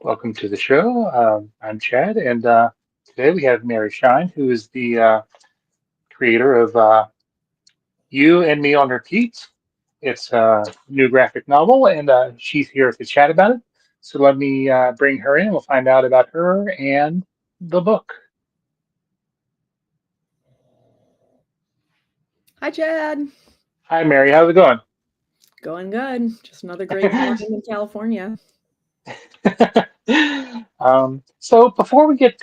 Welcome to the show. I'm Chad, and today we have Mary Shyne, who is the creator of You and Me on Repeat. It's a new graphic novel, and she's here to chat about it. So let me bring her in. We'll find out about her and the book. Hi, Chad. Hi, Mary. How's it going? Going good. Just another great morning in California. So before we get,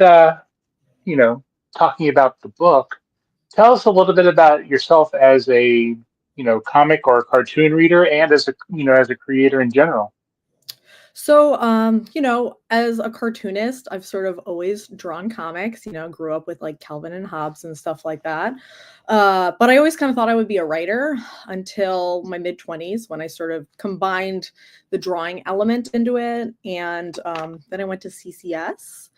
you know, talking about the book, tell us a little bit about yourself as a, comic or cartoon reader and as a, as a creator in general. As a cartoonist, I've sort of always drawn comics, grew up with like Calvin and Hobbes and stuff like that. But I always kind of thought I would be a writer until my mid 20s when I sort of combined the drawing element into it. And then I went to CCS,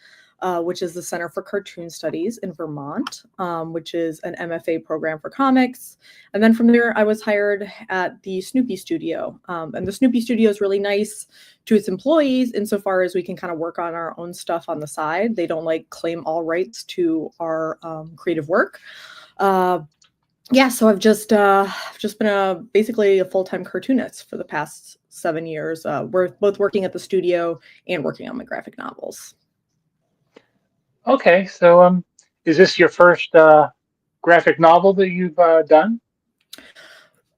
which is the Center for Cartoon Studies in Vermont, which is an MFA program for comics. And then from there, I was hired at the Snoopy Studio. And the Snoopy Studio is really nice to its employees insofar as we can kind of work on our own stuff on the side. They don't like claim all rights to our creative work. So I've just been basically a full-time cartoonist for the past 7 years. We're both working at the studio and working on my graphic novels. Okay, so is this your first graphic novel that you've done?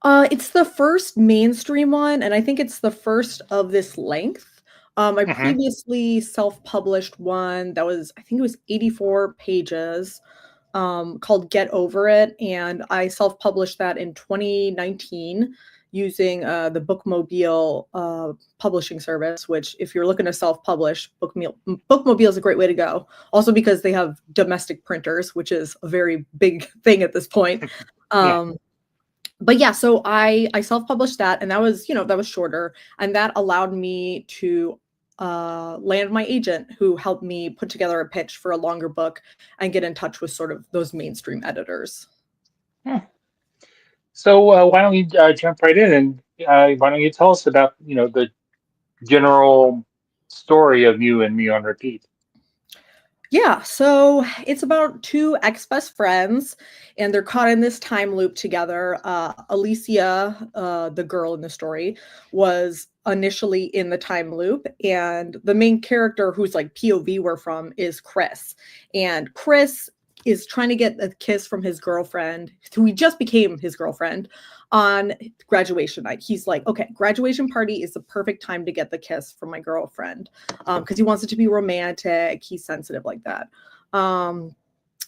It's the first mainstream one, and I think it's the first of this length. I Hmm. previously self-published one that was, I think it was 84 pages, called Get Over It, and I self-published that in 2019 using the Bookmobile publishing service, which if you're looking to self-publish, Bookmobile is a great way to go. Also because they have domestic printers, which is a very big thing at this point. Yeah. Um, but yeah, so I self-published that, and that was shorter, and that allowed me to land my agent, who helped me put together a pitch for a longer book and get in touch with sort of those mainstream editors. Hmm. So why don't we jump right in and why don't you tell us about the general story of You and Me on Repeat? Yeah, so it's about two ex-best friends, and they're caught in this time loop together. Alicia, the girl in the story, was initially in the time loop, and the main character, who's like POV we're from, is Chris. And Chris is trying to get a kiss from his girlfriend, who he just became his girlfriend, on graduation night. He's like, okay, graduation party is the perfect time to get the kiss from my girlfriend, because he wants it to be romantic. He's sensitive like that. Um,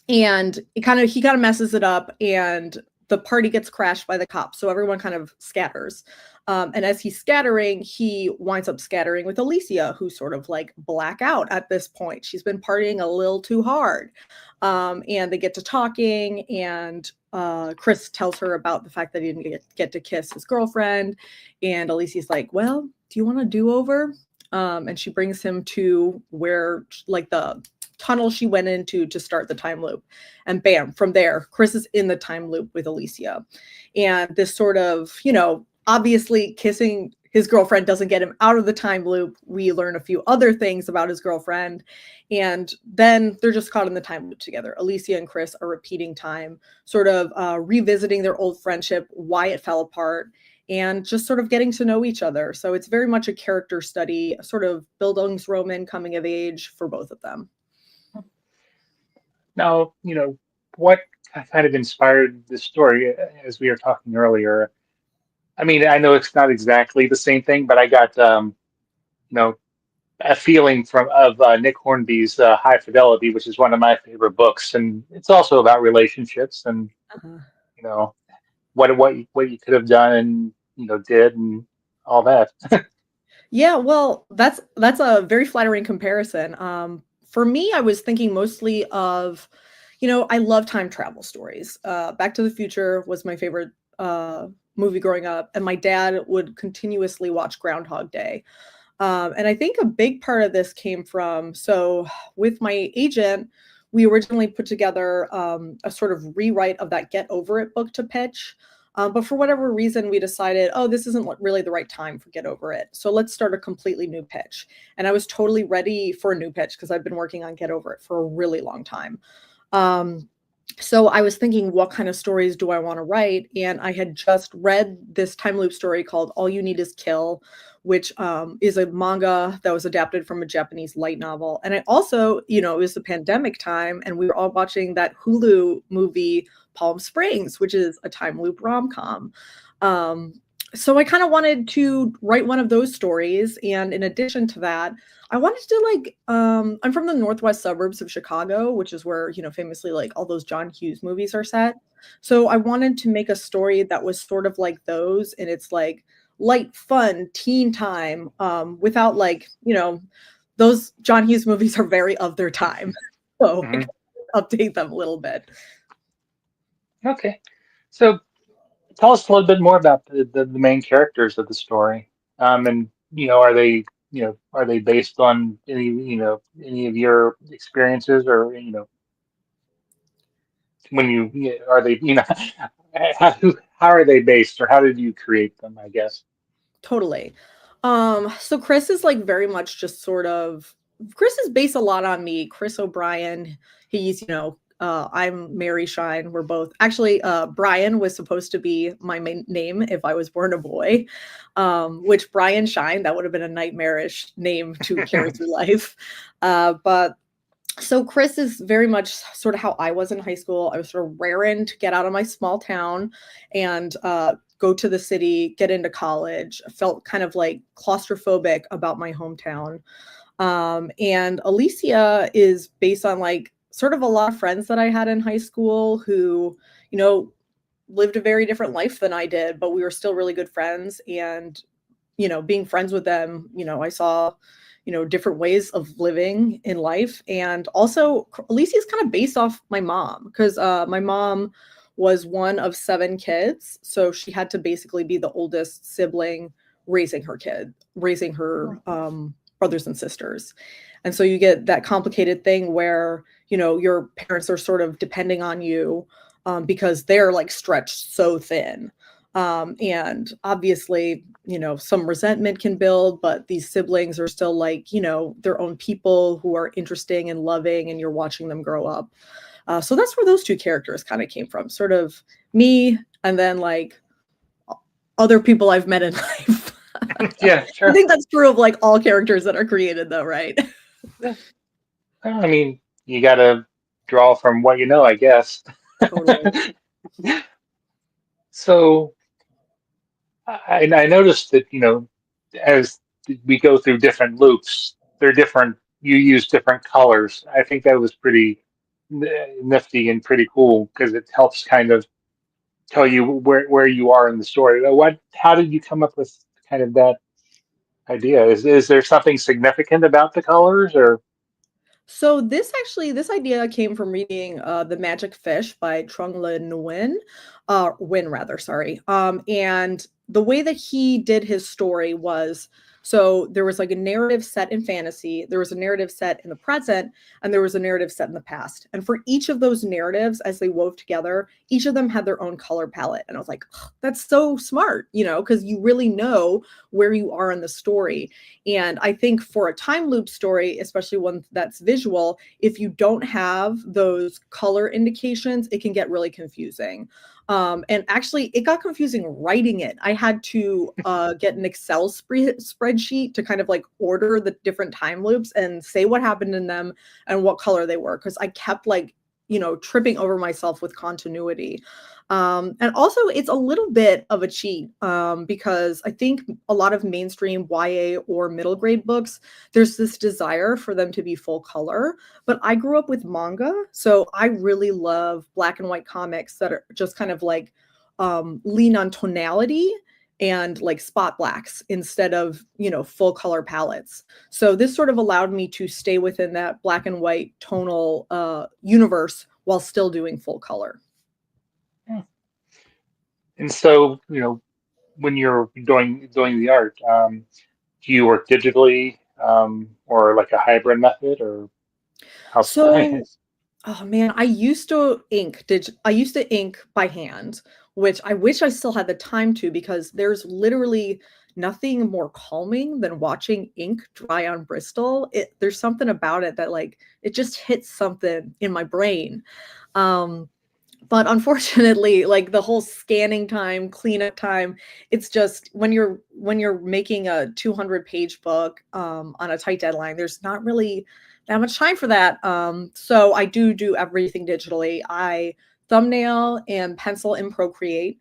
and he kind of messes it up, and the party gets crashed by the cops. So everyone kind of scatters. And as he's scattering, he winds up scattering with Alicia, who's sort of like blackout at this point. She's been partying a little too hard. And they get to talking, and Chris tells her about the fact that he didn't get to kiss his girlfriend. And Alicia's like, well, do you want a do-over? And she brings him to where, like, the tunnel she went into to start the time loop. And bam, from there, Chris is in the time loop with Alicia. And this sort of, obviously kissing his girlfriend doesn't get him out of the time loop. We learn a few other things about his girlfriend. And then they're just caught in the time loop together. Alicia and Chris are repeating time, sort of revisiting their old friendship, why it fell apart, and just sort of getting to know each other. So it's very much a character study, a sort of Bildungsroman coming of age for both of them. Now, what kind of inspired this story, as we were talking earlier? I mean, I know it's not exactly the same thing, but I got, you know, a feeling from of Nick Hornby's High Fidelity, which is one of my favorite books, and it's also about relationships and Uh-huh. you know what you could have done and did and all that. Yeah, well, that's a very flattering comparison. For me, I was thinking mostly of, I love time travel stories. Back to the Future was my favorite movie growing up, and my dad would continuously watch Groundhog Day. And I think a big part of this came from, so with my agent, we originally put together a sort of rewrite of that Get Over It book to pitch. But for whatever reason, we decided, oh, this isn't really the right time for Get Over It. So let's start a completely new pitch. And I was totally ready for a new pitch because I've been working on Get Over It for a really long time. Um, so I was thinking, what kind of stories do I want to write? And I had just read this time loop story called All You Need Is Kill, which is a manga that was adapted from a Japanese light novel. And I also, it was the pandemic time, and we were all watching that Hulu movie, Palm Springs, which is a time loop rom com. Um, so I kind of wanted to write one of those stories. And in addition to that, I wanted to I'm from the northwest suburbs of Chicago, which is where, famously like all those John Hughes movies are set. So I wanted to make a story that was sort of like those, and it's like light, fun, teen time, without those John Hughes movies are very of their time. So I Hmm. can update them a little bit. Okay. So tell us a little bit more about the main characters of the story. And are they are they based on any of your experiences, or when are they how are they based, or how did you create them, I guess? Totally. So Chris is like very much just sort of Chris is based a lot on me. Chris O'Brien, he's, I'm Mary Shyne. We're both actually Brian was supposed to be my main name if I was born a boy. Which Brian Shine, that would have been a nightmarish name to carry through life. But so Chris is very much sort of how I was in high school. I was sort of raring to get out of my small town and go to the city, get into college. I felt kind of like claustrophobic about my hometown. And Alicia is based on like sort of a lot of friends that I had in high school who, you know, lived a very different life than I did, but we were still really good friends. And being friends with them, I saw, different ways of living in life. And also, Alicia is kind of based off my mom because my mom was one of seven kids. So she had to basically be the oldest sibling raising her brothers and sisters. And so you get that complicated thing where, your parents are sort of depending on you because they're like stretched so thin. And obviously, some resentment can build, but these siblings are still like, their own people who are interesting and loving, and you're watching them grow up. So that's where those two characters kind of came from, sort of me and then like other people I've met in life. Yeah, I sure. think that's true of like all characters that are created, though, right? Yeah. Well, I mean, you got to draw from what you know, I guess. Totally. So I noticed that, as we go through different loops, they're different. You use different colors. I think that was pretty nifty and pretty cool because it helps kind of tell you where you are in the story. How did you come up with kind of that idea? Is there something significant about the colors, or? So this idea came from reading The Magic Fish by Trung Le Nguyen, Win rather, sorry. And the way that he did his story was, so there was like a narrative set in fantasy, there was a narrative set in the present, and there was a narrative set in the past. And for each of those narratives, as they wove together, each of them had their own color palette. And I was like, "Ugh, that's so smart, because you really know where you are in the story." And I think for a time loop story, especially one that's visual, if you don't have those color indications, it can get really confusing. And actually, it got confusing writing it. I had to get an Excel spreadsheet to kind of like order the different time loops and say what happened in them and what color they were, because I kept like, tripping over myself with continuity. And also, it's a little bit of a cheat because I think a lot of mainstream YA or middle grade books, there's this desire for them to be full color. But I grew up with manga, so I really love black and white comics that are just kind of like lean on tonality and like spot blacks instead of full color palettes. So this sort of allowed me to stay within that black and white tonal universe while still doing full color. And so, when you're doing the art, do you work digitally, or like a hybrid method, or how's So Oh man, I used to I used to ink by hand, which I wish I still had the time to because there's literally nothing more calming than watching ink dry on Bristol. There's something about it that like it just hits something in my brain. Um, but unfortunately, like the whole scanning time, cleanup time, it's just when you're making a 200-page book on a tight deadline, there's not really that much time for that. So I do everything digitally. I thumbnail and pencil in Procreate,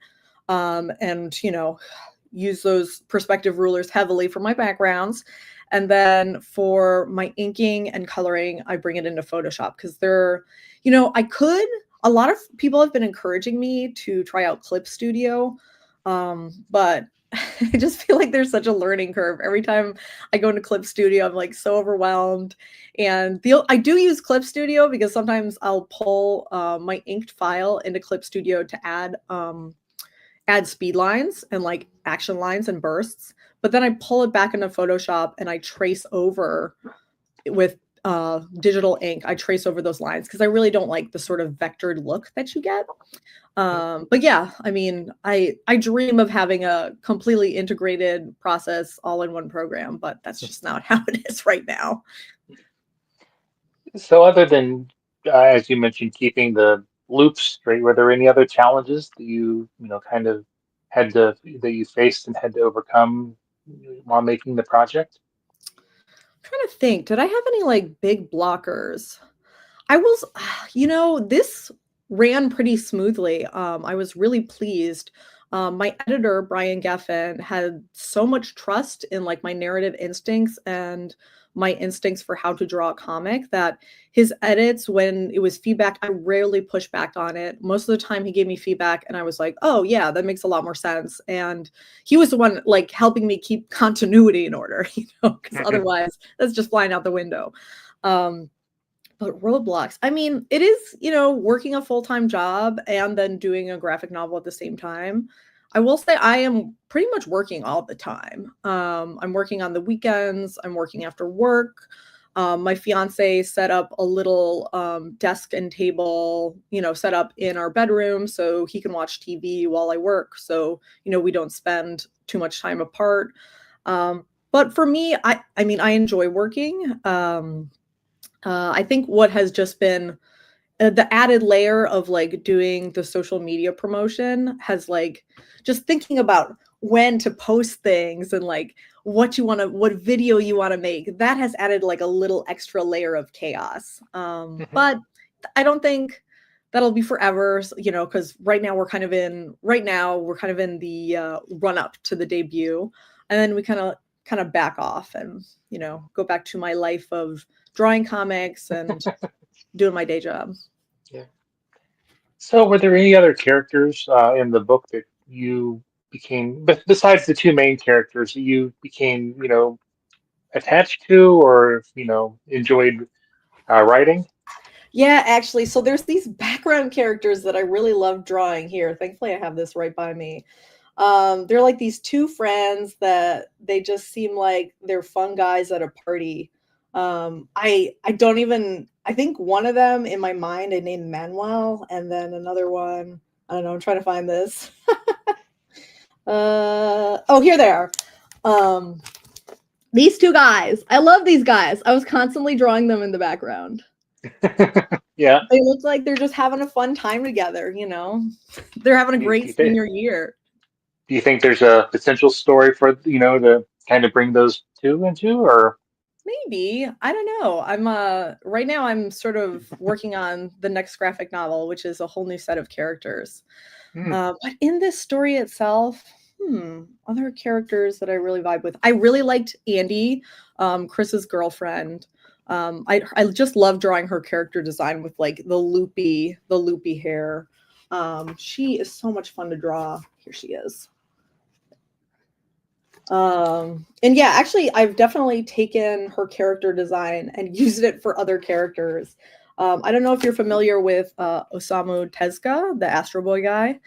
and use those perspective rulers heavily for my backgrounds. And then for my inking and coloring, I bring it into Photoshop because I could a lot of people have been encouraging me to try out Clip Studio, but I just feel like there's such a learning curve. Every time I go into Clip Studio, I'm like so overwhelmed. And I do use Clip Studio because sometimes I'll pull my inked file into Clip Studio to add speed lines and like action lines and bursts. But then I pull it back into Photoshop and I trace over with digital ink. I trace over those lines because I really don't like the sort of vectored look that you get. But yeah, I mean, I dream of having a completely integrated process all in one program, but that's just not how it is right now. So other than, as you mentioned, keeping the loops straight, were there any other challenges that you kind of that you faced and had to overcome while making the project? I'm trying to think, did I have any like big blockers? I was, this ran pretty smoothly. I was really pleased. My editor, Brian Geffen, had so much trust in like my narrative instincts and my instincts for how to draw a comic that his edits, when it was feedback, I rarely pushed back on it. Most of the time he gave me feedback and I was like, oh yeah, that makes a lot more sense. And he was the one like helping me keep continuity in order, because otherwise that's just flying out the window. Um, but roadblocks, I mean, it is, working a full-time job and then doing a graphic novel at the same time. I will say I am pretty much working all the time. I'm working on the weekends, I'm working after work. My fiance set up a little desk and table, set up in our bedroom so he can watch TV while I work. So, we don't spend too much time apart. But for me, I mean, I enjoy working. I think what has just been the added layer of like doing the social media promotion has like just thinking about when to post things and like what video you want to make, that has added like a little extra layer of chaos. But I don't think that'll be forever, because right now we're kind of in the run up to the debut, and then we kind of back off and go back to my life of drawing comics and doing my day job. Yeah. So were there any other characters in the book that you became, besides the two main characters, that you became attached to or enjoyed writing? Yeah, actually, so there's these background characters that I really love drawing here. Thankfully, I have this right by me. They're like these two friends that they just seem like they're fun guys at a party. I don't even I think one of them in my mind I named Manuel, and then another one, I don't know, I'm trying to find this. Oh, here they are. Um, these two guys. I love these guys. I was constantly drawing them in the background. Yeah. They look like they're just having a fun time together, They're having a Do great you think senior year. do you think there's a potential story for to kind of bring those two into or Maybe. I don't know. Right now I'm sort of working on the next graphic novel, which is a whole new set of characters. Hmm. But in this story itself, other characters that I really vibe with. I really liked Andy, Chris's girlfriend. I just love drawing her character design with like the loopy hair. She is so much fun to draw. Here she is. And yeah, actually, I've definitely taken her character design and used it for other characters. I don't know if you're familiar with Osamu Tezuka, the Astro Boy guy,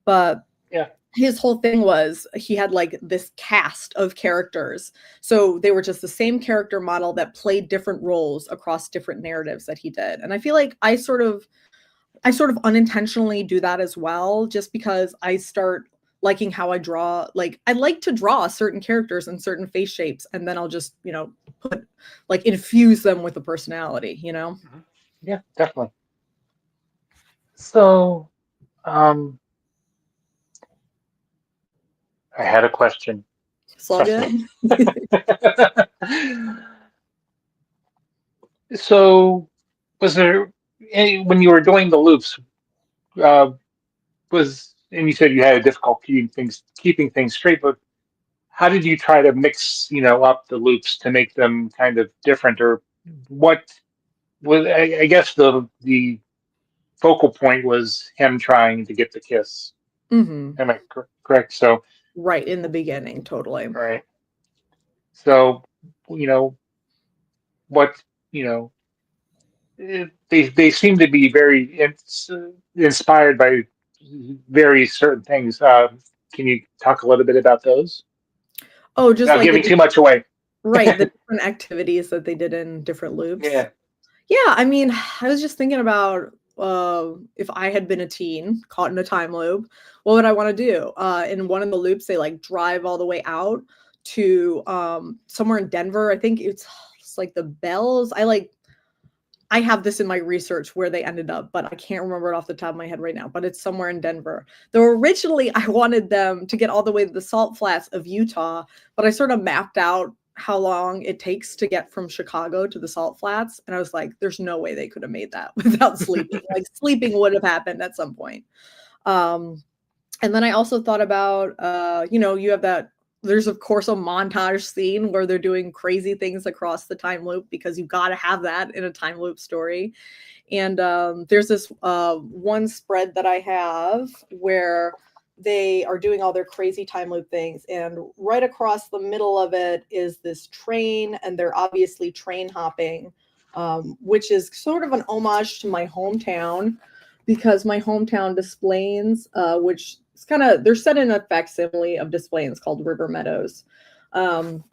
but Yeah. his whole thing was he had like this cast of characters. So they were just the same character model that played different roles across different narratives that he did. And I feel like I sort of unintentionally do that as well, just because I start liking how I draw. Like I like to draw certain characters and certain face shapes, and then I'll just, put like infuse them with a personality. Mhm. Yeah, definitely. So, um, I had a question. It's all good. So, was there when you were doing the loops, uh, and you said you had a difficult keeping things straight, but how did you try to mix, up the loops to make them kind of different, or what was, I guess the focal point was him trying to get the kiss. Hmm. Am I correct? So, Right in the beginning, totally. right. So, you know, what, you know, they seem to be very inspired by very certain things. Can you talk a little bit about those Oh, just without like giving too much away? right, the different activities that they did in different loops. Yeah. Yeah, I mean, I was just thinking about if I had been a teen caught in a time loop, what would I want to do? In one of the loops, they like drive all the way out to somewhere in Denver. I think it's like the Bells. I have this in my research where they ended up, but I can't remember it off the top of my head right now. But it's somewhere in Denver. Though originally I wanted them to get all the way to the salt flats of Utah, but I sort of mapped out how long it takes to get from Chicago to the salt flats. And I was like, there's no way they could have made that without sleeping. Like sleeping would have happened at some point. Um, and then I also thought about, you have that. There's of course a montage scene where they're doing crazy things across the time loop because you got to have that in a time loop story. And there's this one spread that I have where they are doing all their crazy time loop things, and right across the middle of it is this train, and they're obviously train hopping, which is sort of an homage to my hometown because my hometown Des Plaines, which is kind of they're set in a facsimile of Des Plaines called River Meadows, um,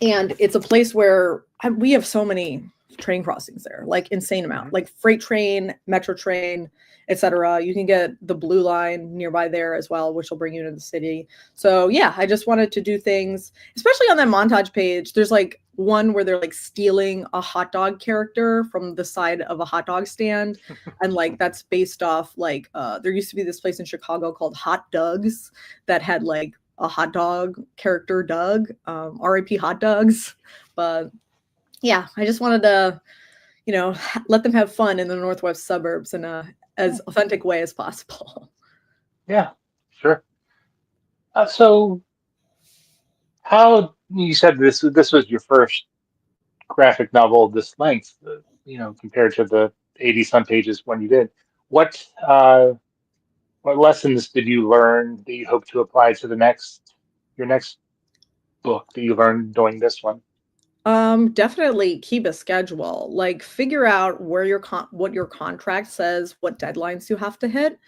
and it's a place where we have so many train crossings there, like insane amount, Mhm. like freight train, metro train, etc. You can get the blue line nearby there as well, which will bring you to the city. So yeah, I just wanted to do things, especially on that montage page. There's like one where they're like stealing a hot dog character from the side of a hot dog stand, and like that's based off like there used to be this place in Chicago called Hot Doug's that had like a hot dog character, Doug, RIP hot dogs. But yeah, I just wanted to, you know, let them have fun in the Northwest suburbs in a Yeah. as authentic way as possible. Yeah. Sure. So, how you said this was your first graphic novel of this length, compared to the 80 some pages when you did. What uh, what lessons did you learn that you hope to apply to your next book that you learned doing this one? Definitely keep a schedule. Like figure out where what your contract says, what deadlines you have to hit,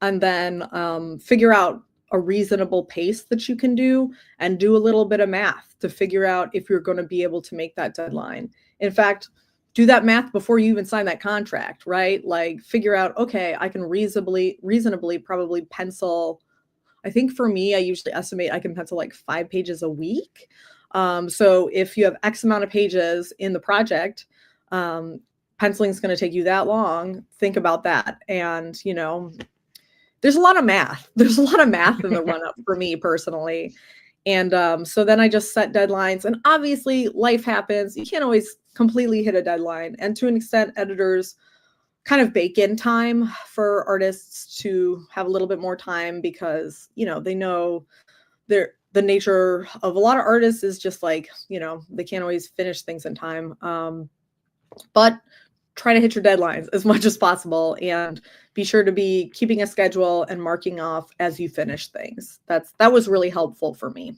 and then figure out a reasonable pace that you can do, and do a little bit of math to figure out if you're going to be able to make that deadline. In fact, do that math before you even sign that contract, right? Like figure out, okay, I can reasonably probably pencil. I think for me, I usually estimate I can pencil like 5 pages a week. So if you have X amount of pages in the project, um, penciling is going to take you that long. Think about that. And, there's a lot of math. There's a lot of math in the run up for me personally. And so then I just set deadlines. And obviously, life happens. You can't always completely hit a deadline. And to an extent, editors kind of bake in time for artists to have a little bit more time because, they know the nature of a lot of artists is just like, they can't always finish things in time. But try to hit your deadlines as much as possible and be sure to be keeping a schedule and marking off as you finish things. That was really helpful for me.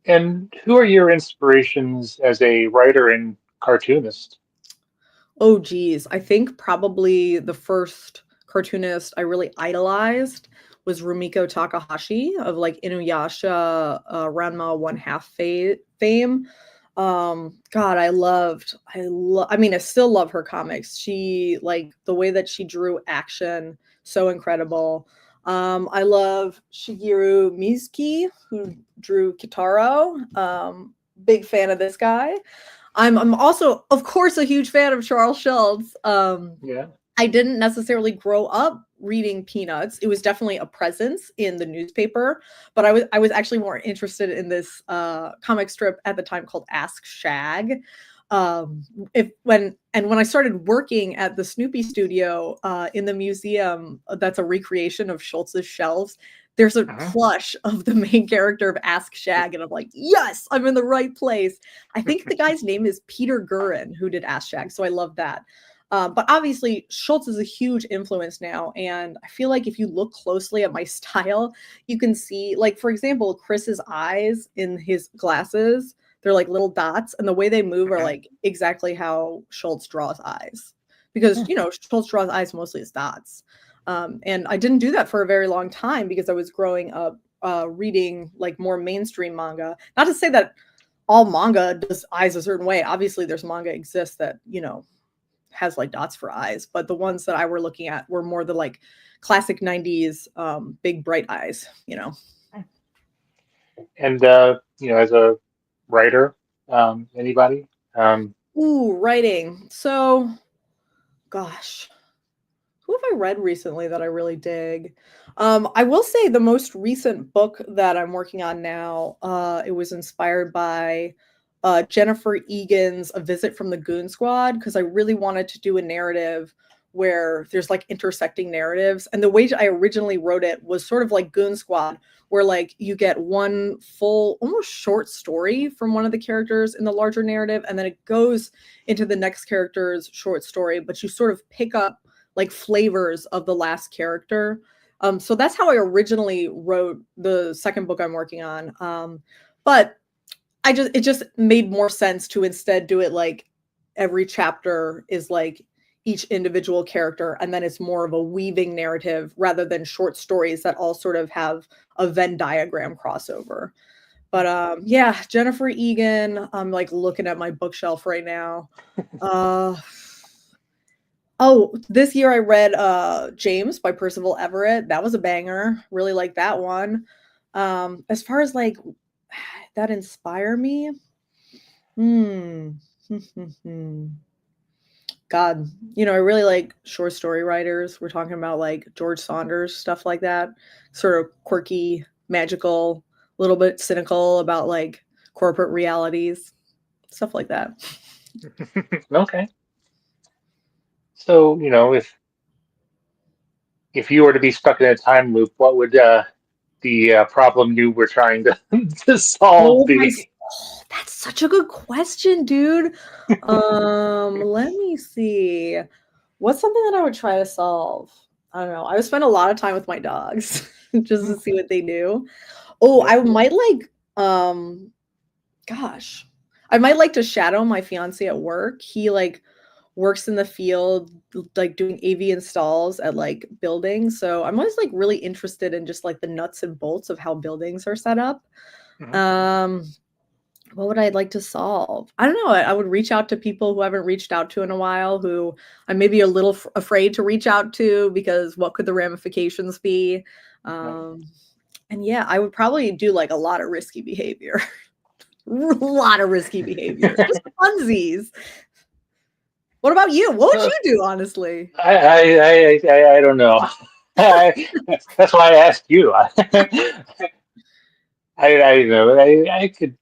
And who are your inspirations as a writer and cartoonist? Oh geez, I think probably the first cartoonist I really idolized was Rumiko Takahashi of like Inuyasha, Ranma One Half fame. God, I mean, I still love her comics. She like the way that she drew action, so incredible. I love Shigeru Mizuki, who drew Kitaro. Big fan of this guy. I'm also, of course, a huge fan of Charles Schultz. Yeah. I didn't necessarily grow up reading Peanuts. It was definitely a presence in the newspaper, but I was actually more interested in this comic strip at the time called Ask Shag. If when I started working at the Snoopy studio in the museum, that's a recreation of Schultz's shelves. There's a Uh-huh. plush of the main character of Ask Shag, and I'm like, yes, I'm in the right place. I think the guy's name is Peter Gurin, who did Ask Shag, so I love that. But obviously, Schultz is a huge influence now. And I feel like if you look closely at my style, you can see, like, for example, Chris's eyes in his glasses, they're like little dots. And the way they move are Uh-huh. like exactly how Schultz draws eyes. Because, Schultz draws eyes mostly as dots. And I didn't do that for a very long time because I was growing up reading like more mainstream manga. Not to say that all manga does eyes a certain way. Obviously, there's manga exists that, has like dots for eyes, but the ones that I were looking at were more the like classic 90s big bright eyes. And as a writer, anybody? Um, Ooh, writing. So, gosh, who have I read recently that I really dig? I will say the most recent book that I'm working on now, it was inspired by Jennifer Egan's A Visit from the Goon Squad, because I really wanted to do a narrative where there's like intersecting narratives. And the way I originally wrote it was sort of like Goon Squad, where like you get one full, almost short story from one of the characters in the larger narrative, and then it goes into the next character's short story, but you sort of pick up like flavors of the last character. So that's how I originally wrote the second book I'm working on. But it just made more sense to instead do it like every chapter is like each individual character, and then it's more of a weaving narrative rather than short stories that all sort of have a Venn diagram crossover. But yeah, Jennifer Egan, I'm like looking at my bookshelf right now. Uh Oh, this year I read James by Percival Everett. That was a banger. Really like that one. As far as like that inspire me, hmm. God, I really like short story writers. We're talking about like George Saunders, stuff like that. Sort of quirky, magical, a little bit cynical about like corporate realities, stuff like that. okay. So, if you were to be stuck in a time loop, what would the problem you were trying to to solve Oh my, be? that's such a good question, dude. Let me see. What's something that I would try to solve? I don't know. I would spend a lot of time with my dogs just to see what they do. Oh, Yeah. I might like gosh. I might like to shadow my fiance at work. He like works in the field like doing AV installs at like buildings. So I'm always like really interested in just like the nuts and bolts of how buildings are set up. Mhm. Um what would I like to solve? I don't know. I would reach out to people who I haven't reached out to in a while, who I'm maybe a little afraid to reach out to because what could the ramifications be? Right. Um, and yeah, I would probably do like a lot of risky behavior, a lot of risky behavior, just funsies. What about you? What would Uh, you do, honestly? I don't know. That's why I asked you. I know. I could,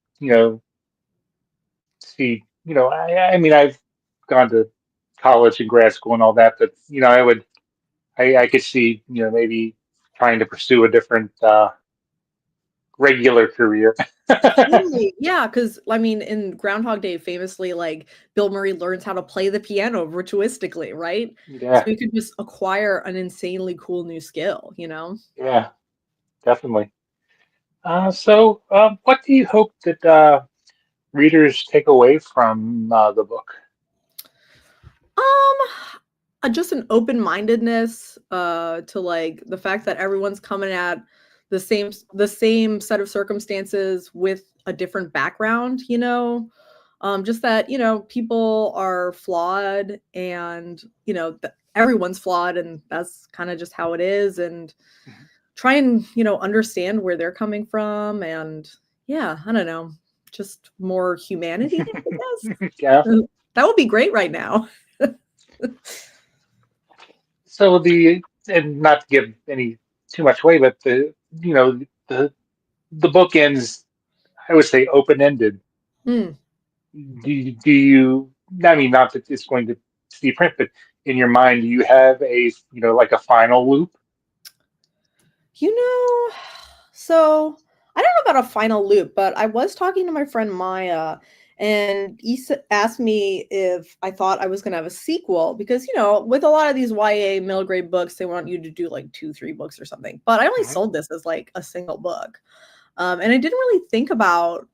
see, I mean, I've gone to college and grad school and all that, but, I could see, maybe trying to pursue a different, regular career. Totally. Yeah, because I mean, in Groundhog Day, famously, like Bill Murray learns how to play the piano virtuistically, right? So Yeah, you could just acquire an insanely cool new skill. yeah, definitely. What do you hope that readers take away from the book? Um, Just an open-mindedness to like the fact that everyone's coming at the same set of circumstances with a different background, just that, people are flawed, and everyone's flawed, and that's kind of just how it is, and try and understand where they're coming from, and yeah, I don't know, just more humanity, I guess. Yeah. That would be great right now. So and not to give any too much away, but the the book ends, I would say, open ended. Hmm. Do you? I mean, not that it's going to see print, but in your mind, do you have like a final loop? You know, so I don't know about a final loop, but I was talking to my friend Maya, and asked me if I thought I was going to have a sequel because, with a lot of these YA middle grade books, they want you to do like two, three books or something. But I only Mhm. sold this as like a single book. And I didn't really think about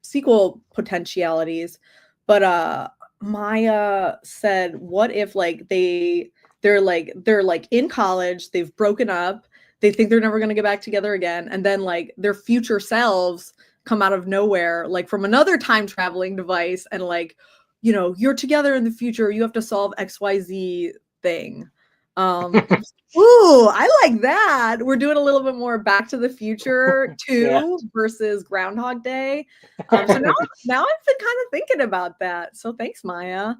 sequel potentialities, but Maya said, "What if like they're like in college, they've broken up, they think they're never going to get back together again, and then like their future selves come out of nowhere, like from another time traveling device, and like, you're together in the future, you have to solve XYZ thing." I was Ooh, I like that. We're doing a little bit more Back to the Future Yeah. 2 versus Groundhog Day. So now I've been kind of thinking about that. So thanks, Maya.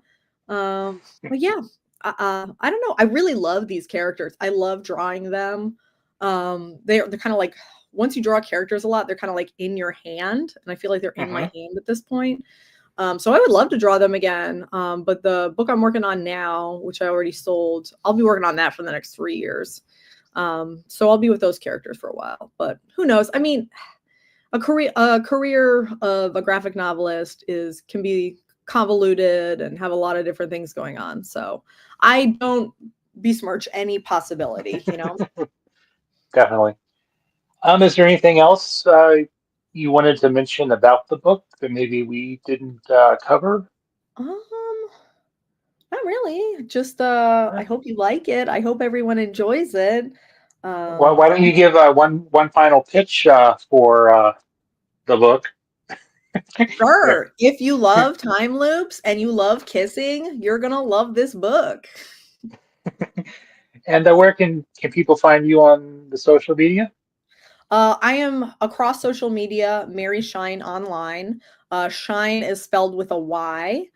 But yeah, I don't know. I really love these characters. I love drawing them. They're kind of like, once you draw characters a lot, they're kind of like in your hand, and I feel like they're in my Mhm. hand at this point. So I would love to draw them again. But the book I'm working on now, which I already sold, I'll be working on that for the next 3 years. So I'll be with those characters for a while. But who knows? I mean, a career of a graphic novelist can be convoluted and have a lot of different things going on. So I don't besmirch any possibility. Definitely. Is there anything else you wanted to mention about the book that maybe we didn't cover? Um, Not really. Just I Sure. hope you like it. I hope everyone enjoys it. Why don't you give one final pitch for the book? Yeah. Sure. If you love time loops and you love kissing, you're gonna love this book. And where can people find you on the social media? I am across social media, Mary Shyne online. Shine is spelled with a Y.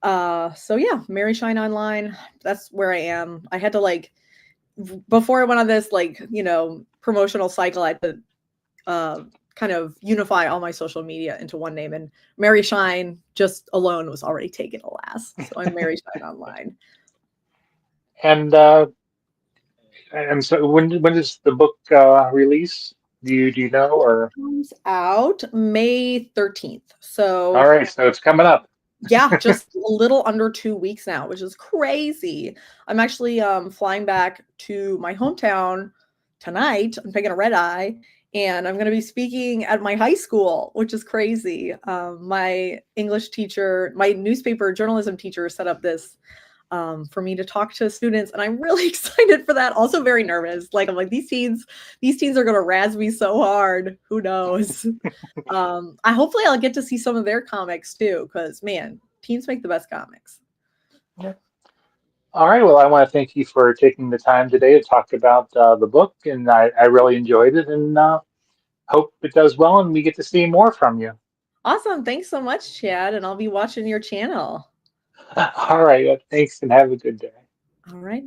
So yeah, Mary Shine online. That's where I am. I had to like before I went on this like promotional cycle. I had to kind of unify all my social media into one name, and Mary Shine just alone was already taken, alas. So I'm Mary Shine online. And so when does the book release? Do you know or? Comes out May 13th. All So right, so it's coming up. yeah, just a little under 2 weeks now, which is crazy. I'm actually flying back to my hometown tonight. I'm taking a red eye, and I'm going to be speaking at my high school, which is crazy. My English teacher, my newspaper journalism teacher, set up this for me to talk to students, and I'm really excited for that. Also, very nervous. Like I'm like these teens are going to razz me so hard. Who knows? I hopefully I'll get to see some of their comics too, because man, teens make the best comics. Yeah. All right. Well, I want to thank you for taking the time today to talk about the book, and I really enjoyed it, and hope it does well, and we get to see more from you. Awesome. Thanks so much, Chad, and I'll be watching your channel. All right. Thanks, and have a good day. All right.